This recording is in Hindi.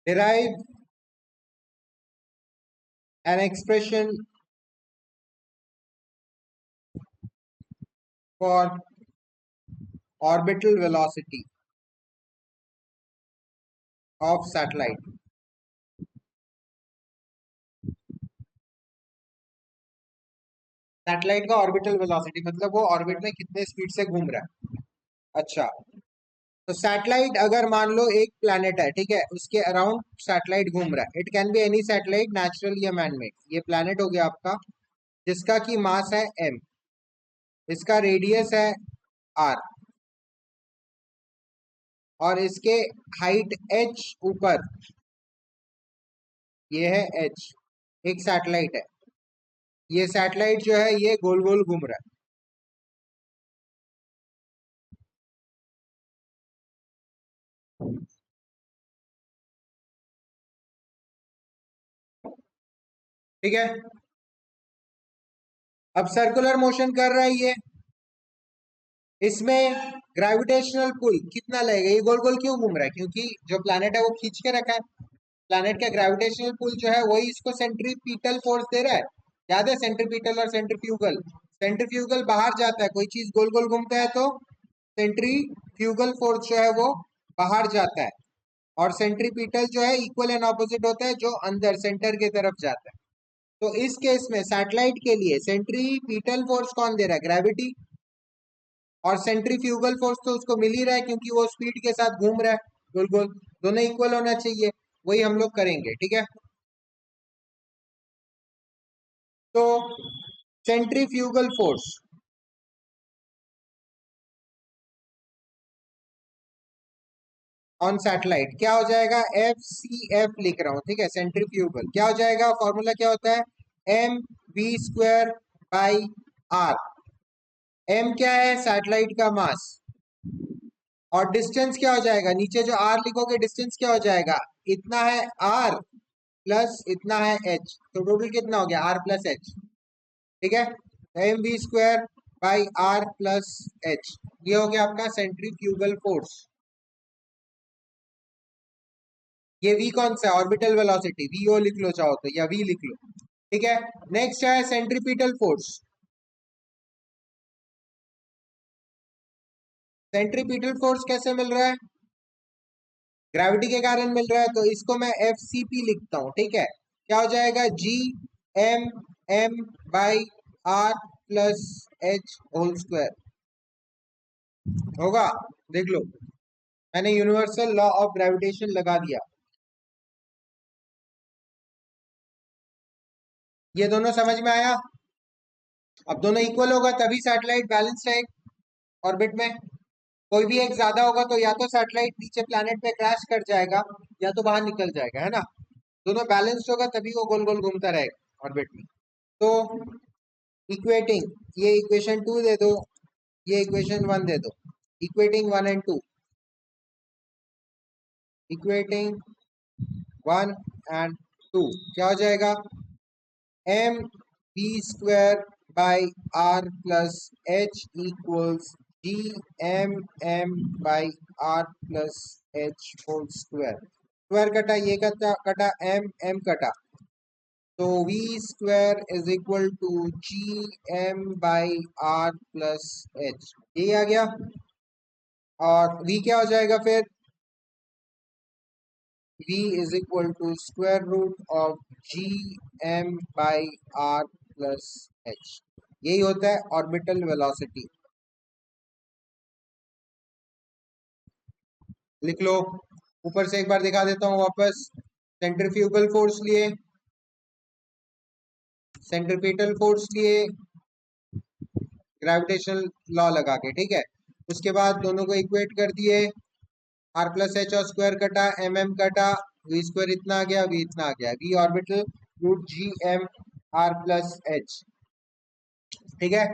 derive an expression for orbital velocity of satellite. Satellite का ऑर्बिटल वेलोसिटी मतलब वो ऑर्बिट में कितने स्पीड से घूम रहा है। अच्छा, तो सैटेलाइट अगर मान लो एक प्लैनेट है, ठीक है, उसके अराउंड सैटेलाइट घूम रहा है। It can be any satellite, natural या मैनमेड। ये प्लैनेट हो गया आपका, जिसका की मास है m, इसका रेडियस है r, और इसके हाइट h ऊपर, ये है h। एक सैटेलाइट है, ये सैटेलाइट जो है ये गोल गोल घूम रहा है। ठीक है, अब सर्कुलर मोशन कर रहा है ये, इसमें ग्रेविटेशनल पुल कितना लगेगा? ये गोल गोल क्यों घूम रहा है? क्योंकि जो प्लैनेट है वो खींच के रखा है। प्लैनेट का ग्रेविटेशनल पुल जो है वही इसको सेंट्रीपिटल फोर्स दे रहा है। याद है सेंट्रीपिटल और सेंट्रीफ्यूगल? सेंट्रीफ्यूगल बाहर जाता है, कोई चीज गोल गोल घूमता है तो सेंट्रीफ्यूगल फोर्स जो है वो बाहर जाता है, और सेंट्रीपिटल जो है इक्वल एंड ऑपोजिट होता है, जो अंदर सेंटर की तरफ जाता है। तो इस केस में सैटेलाइट के लिए सेंट्रीपिटल फोर्स कौन दे रहा है? ग्रेविटी। और सेंट्रीफ्यूगल फोर्स तो उसको मिल ही रहा है क्योंकि वो स्पीड के साथ घूम रहा है गोल गोल। दोनों इक्वल होना चाहिए, वही हम लोग करेंगे। ठीक है, तो सेंट्रीफ्यूगल फोर्स ऑन सैटेलाइट क्या हो जाएगा? FCF लिख रहा हूं, ठीक है। सेंट्रीफ्यूगल क्या हो जाएगा? फॉर्मूला क्या होता है? mv² by r। m क्या है? सैटेलाइट का मास। और डिस्टेंस क्या हो जाएगा? नीचे जो r लिखोगे डिस्टेंस क्या हो जाएगा? इतना है r प्लस इतना है h, तो टोटल कितना हो गया? r plus h। ठीक है, mv²/r+h, ये हो गया आपका सेंट्रीफ्यूगल फोर्स। ये v कौन सा है? ऑर्बिटल वेलोसिटी, vo लिख लो चाहो तो, या v लिख लो। ठीक है, नेक्स्ट है सेंट्रीपिटल फोर्स। सेंट्रीपिटल फोर्स कैसे मिल रहा है? ग्रेविटी के कारण मिल रहा है, तो इसको मैं FCP लिखता हूं। ठीक है, क्या हो जाएगा? GMM/r+h² होगा। देख लो, मैंने यूनिवर्सल लॉ ऑफ ग्रेविटेशन लगा दिया। ये दोनों समझ में आया? अब दोनों इक्वल होगा तभी सैटेलाइट बैलेंस रहेगा ऑर्बिट में। कोई भी एक ज्यादा होगा तो या तो सैटेलाइट नीचे प्लैनेट पे क्रैश कर जाएगा, या तो बाहर निकल जाएगा, है ना। दोनों बैलेंस्ड होगा तभी वो गोल गोल घूमता रहेगा ऑर्बिट में। तो इक्वेटिंग, ये इक्वेशन 2 दे दो, ये इक्वेशन 1 दे दो। इक्वेटिंग 1 एंड 2, इक्वेटिंग 1 एंड 2 क्या हो जाएगा? mv²/r+h equals GMM/r+h whole square. Square कटा, ये कटा कटा, m कटा, तो v² is equal to GM/r+h, ये आ गया। और v क्या हो जाएगा फिर? v is equal to square root of GM/r+h। यही होता है ऑर्बिटल वेलोसिटी। लिख लो, ऊपर से एक बार दिखा देता हूँ वापस। सेंट्रीफ्यूगल फोर्स लिए, सेंट्रीपिटल फोर्स लिए, ग्रेविटेशनल लॉ लगा के, ठीक है। उसके बाद दोनों को इक्वेट कर दिए, r+h और स्क्वायर कटा, mm कटा, v² इतना आ गया, v इतना आ गया, v ऑर्बिटल रूट GM/r+h। ठीक है,